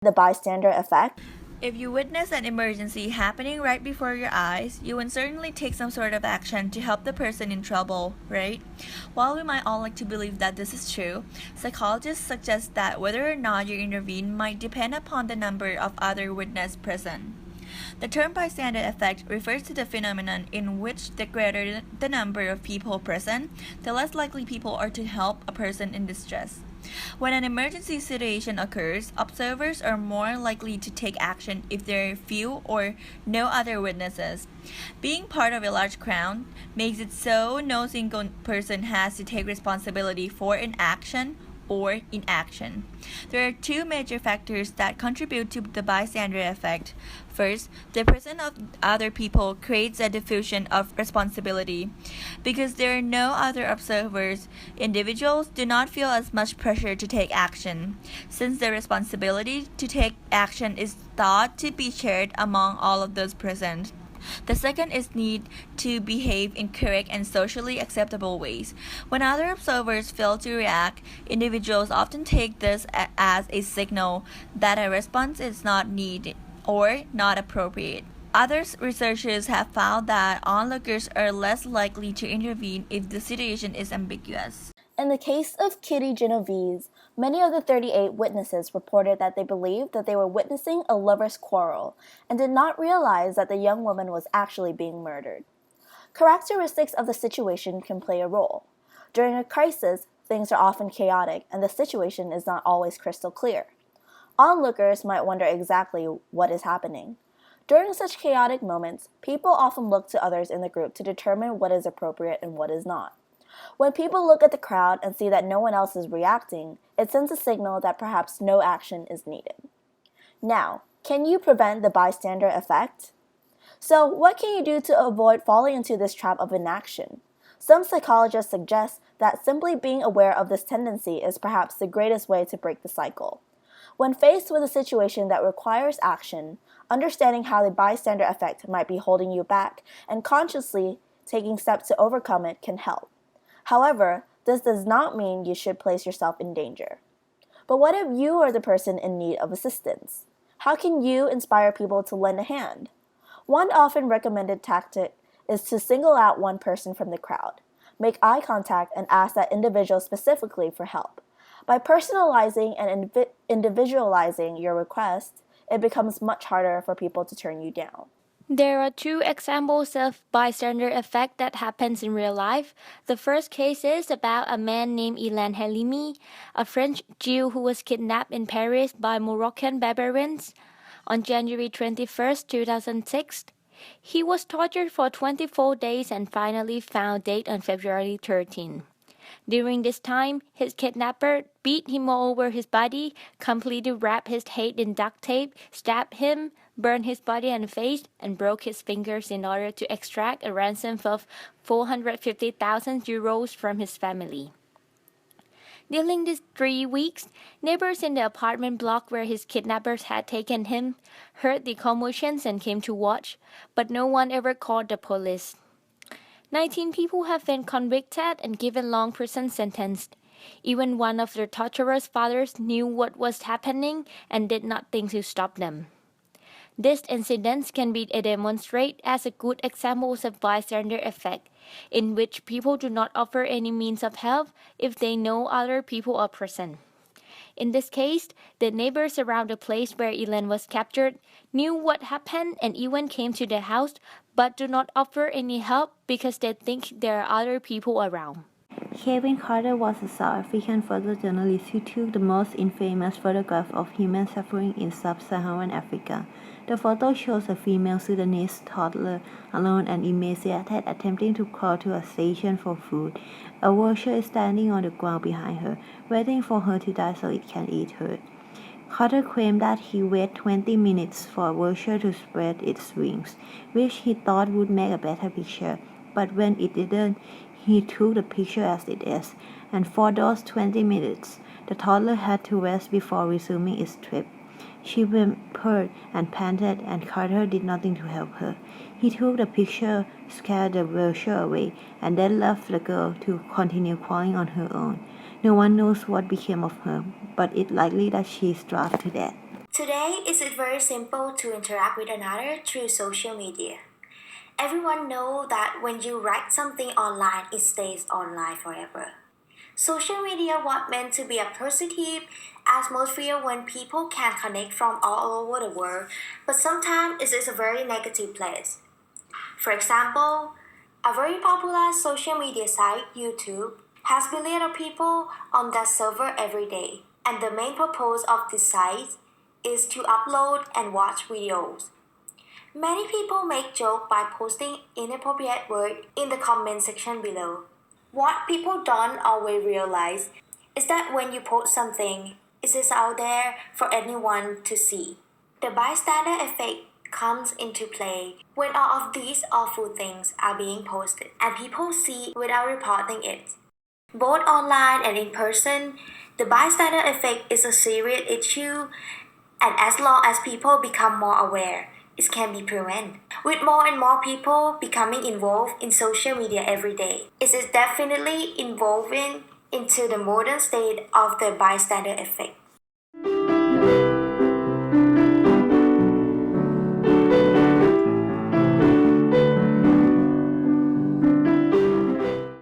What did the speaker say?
The bystander effect. If you witness an emergency happening right before your eyes, you would certainly take some sort of action to help the person in trouble, right? While we might all like to believe that this is true, psychologists suggest that whether or not you intervene might depend upon the number of other witnesses present. The term bystander effect refers to the phenomenon in which the greater the number of people present, the less likely people are to help a person in distress. When an emergency situation occurs, observers are more likely to take action if there are few or no other witnesses. Being part of a large crowd makes it so no single person has to take responsibility for an action or inaction. There are two major factors that contribute to the bystander effect. First, the presence of other people creates a diffusion of responsibility. Because there are no other observers, individuals do not feel as much pressure to take action, since the responsibility to take action is thought to be shared among all of those present. The second is need to behave in correct and socially acceptable ways. When other observers fail to react, individuals often take this as a signal that a response is not needed or not appropriate. Other researchers have found that onlookers are less likely to intervene if the situation is ambiguous. In the case of Kitty Genovese, many of the 38 witnesses reported that they believed that they were witnessing a lover's quarrel and did not realize that the young woman was actually being murdered. Characteristics of the situation can play a role. During a crisis, things are often chaotic and the situation is not always crystal clear. Onlookers might wonder exactly what is happening. During such chaotic moments, people often look to others in the group to determine what is appropriate and what is not. When people look at the crowd and see that no one else is reacting, it sends a signal that perhaps no action is needed. Now, can you prevent the bystander effect? So, what can you do to avoid falling into this trap of inaction? Some psychologists suggest that simply being aware of this tendency is perhaps the greatest way to break the cycle. When faced with a situation that requires action, understanding how the bystander effect might be holding you back and consciously taking steps to overcome it can help. However, this does not mean you should place yourself in danger. But what if you are the person in need of assistance? How can you inspire people to lend a hand? One often recommended tactic is to single out one person from the crowd. Make eye contact and ask that individual specifically for help. By personalizing and individualizing your request, it becomes much harder for people to turn you down. There are two examples of bystander effect that happens in real life. The first case is about a man named Ilan Halimi, a French Jew who was kidnapped in Paris by Moroccan barbarians on January 21st, 2006. He was tortured for 24 days and finally found dead on February 13. During this time, his kidnapper beat him all over his body, completely wrapped his head in duct tape, stabbed him, burned his body and face, and broke his fingers in order to extract a ransom of 450,000 euros from his family. During these 3 weeks, neighbors in the apartment block where his kidnappers had taken him heard the commotions and came to watch, but no one ever called the police. 19 people have been convicted and given long prison sentences. Even one of their torturers' fathers knew what was happening and did nothing to stop them. These incidents can be demonstrated as a good example of bystander effect, in which people do not offer any means of help if they know other people are present. In this case, the neighbors around the place where Ilan was captured knew what happened and even came to the house, but do not offer any help because they think there are other people around. Kevin Carter was a South African photojournalist who took the most infamous photograph of human suffering in sub-Saharan Africa. The photo shows a female Sudanese toddler alone and emaciated attempting to crawl to a station for food. A vulture is standing on the ground behind her, waiting for her to die so it can eat her. Carter claimed that he waited 20 minutes for a vulture to spread its wings, which he thought would make a better picture. But when it didn't, he took the picture as it is, and for those 20 minutes, the toddler had to rest before resuming its trip. She whimpered and panted, and Carter did nothing to help her. He took the picture, scared the vulture away, and then left the girl to continue crawling on her own. No one knows what became of her, but it's likely that she starved to death. Today, it is very simple to interact with another through social media. Everyone knows that when you write something online, it stays online forever. Social media was meant to be a positive atmosphere when people can connect from all over the world, but sometimes it is a very negative place. For example, a very popular social media site, YouTube, has billions of people on that server every day, and the main purpose of this site is to upload and watch videos. Many people make jokes by posting inappropriate words in the comment section below. What people don't always realize is that when you post something, it is out there for anyone to see. The bystander effect comes into play when all of these awful things are being posted and people see without reporting it. Both online and in person, the bystander effect is a serious issue, and as long as people become more aware, it can be prevented. With more and more people becoming involved in social media every day, it is definitely evolving into the modern state of the bystander effect.